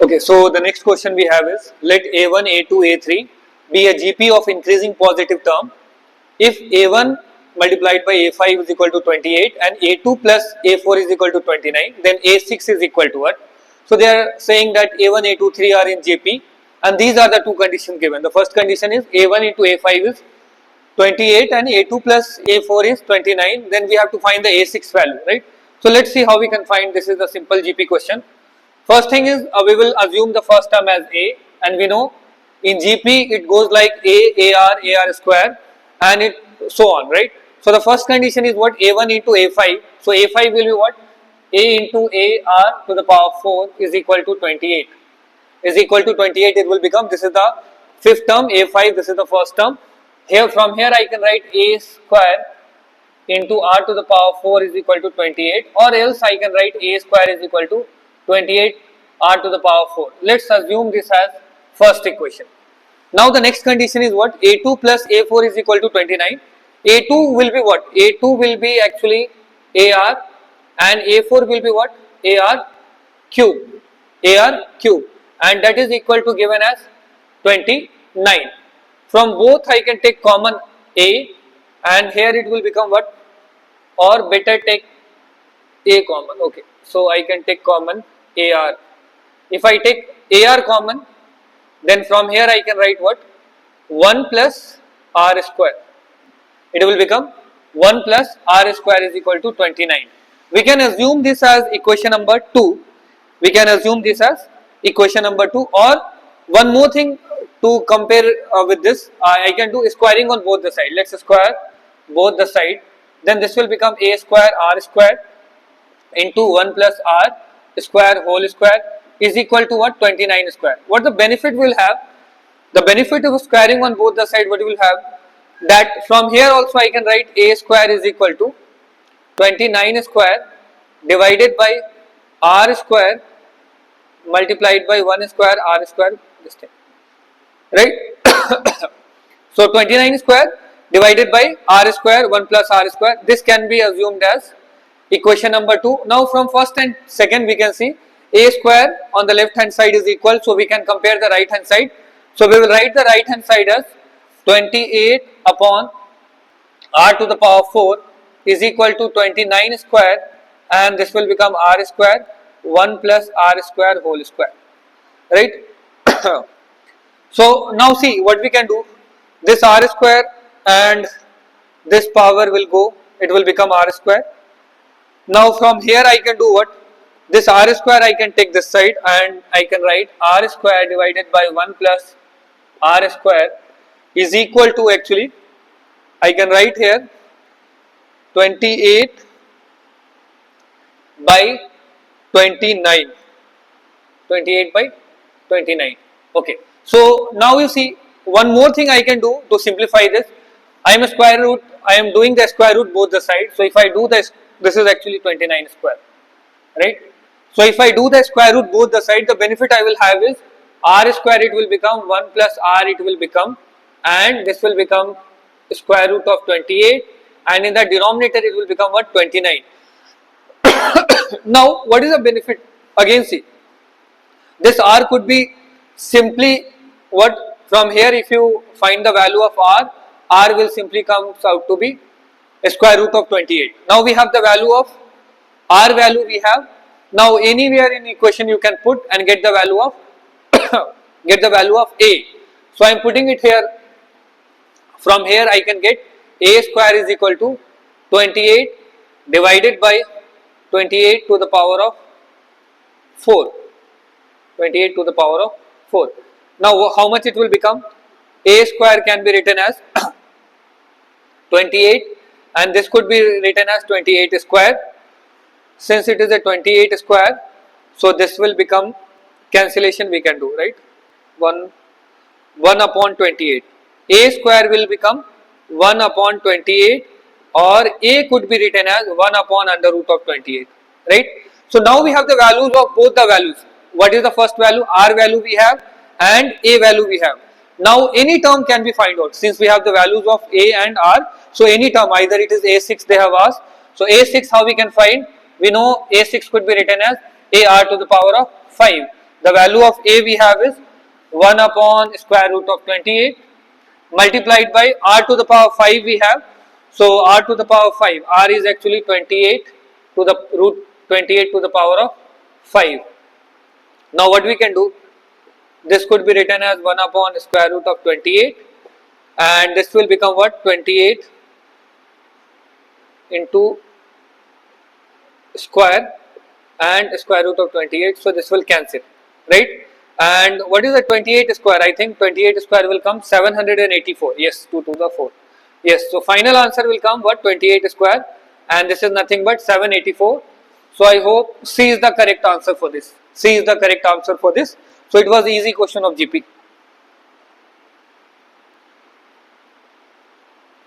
Okay, so the next question we have is, let A1, A2, A3 be a GP of increasing positive term if A1 multiplied by A5 is equal to 28 and A2 plus A4 is equal to 29, then A6 is equal to what? So they are saying that A1, A2, 3 are in JP, and these are the two conditions given. The first condition is A1 into A5 is 28 and A2 plus A4 is 29, then we have to find the A6 value, right? So let's see how we can find. This is a simple GP question. First thing is we will assume the first term as A, and we know in GP it goes like AR square, and it so on, right? So the first condition is what? A1 into A5. So A5 will be what? A into AR to the power 4 is equal to 28. Is equal to 28. It will become, this is the fifth term, A5. This is the first term. Here, from here I can write A square into R to the power 4 is equal to 28, or else I can write A square is equal to 28 R to the power 4. Let's assume this as first equation. Now the next condition is what? A2 plus A4 is equal to 29. A2 will be what? A2 will be actually AR, and A4 will be what? AR cube. AR cube, and that is equal to given as 29. From both I can take common A, and here it will become what? Or better take A common. Okay, so I can take common AR. If I take AR common, then from here I can write what? 1 plus R square. It will become 1 plus R square is equal to 29. We can assume this as equation number 2. We can assume this as equation number 2, or one more thing to compare with this, I can do squaring on both the sides. Let's square both the side. Then this will become A square R square into 1 plus R square whole square is equal to what? 29 square. What the benefit will have? The benefit of squaring on both the sides, what you will have? That from here also I can write A square is equal to 29 square divided by R square multiplied by 1 square R square, this thing, right? So 29 square divided by R square 1 plus R square, this can be assumed as equation number 2. Now from first and second we can see A square on the left hand side is equal, so we can compare the right hand side. So we will write the right hand side as 28 upon R to the power 4 is equal to 29 square, and this will become R square 1 plus R square whole square, right? So now see what we can do. This R square and this power will go, it will become R square. Now from here I can do what? This R square I can take this side, and I can write R square divided by 1 plus R square is equal to, actually I can write here 28 by 29. 28 by 29. Okay. So now you see one more thing I can do to simplify this. I am doing the square root both the sides. So if I do this, this is actually 29 square, right? So if I do the square root both the sides, the benefit I will have is R square, it will become 1 plus R it will become, and this will become square root of 28, and in the denominator it will become what? 29. Now what is the benefit? Again see, this R could be simply what? From here if you find the value of R will simply comes out to be a square root of 28. Now we have the value of R value we have. Now anywhere in equation you can put and get the value of get the value of A. So I am putting it here. From here I can get A square is equal to 28 divided by 28 to the power of 4. 28 to the power of 4. Now how much it will become? A square can be written as 28, and this could be written as 28 square. Since it is a 28 square, so this will become, cancellation we can do, right? 1 upon 28. A square will become 1 upon 28, or A could be written as 1 upon under root of 28, right? So now we have the values of both the values. What is the first value? R value we have and A value we have. Now any term can be find out, since we have the values of A and R. So any term, either it is A6 they have asked. So A6 how we can find? We know A6 could be written as AR to the power of 5. The value of a we have is 1 upon square root of 28 multiplied by r to the power 5 we have. So r to the power 5, r is actually 28 to the root 28 to the power of 5. Now what we can do, this could be written as 1 upon square root of 28 and this will become what, 28 into square and square root of 28, so this will cancel, right? And what is the 28 square? I think 28 square will come 784. Yes, 2 to the 4. Yes, so final answer will come what, 28 square, and this is nothing but 784. So I hope C is the correct answer for this. C is the correct answer for this. So it was easy question of GP.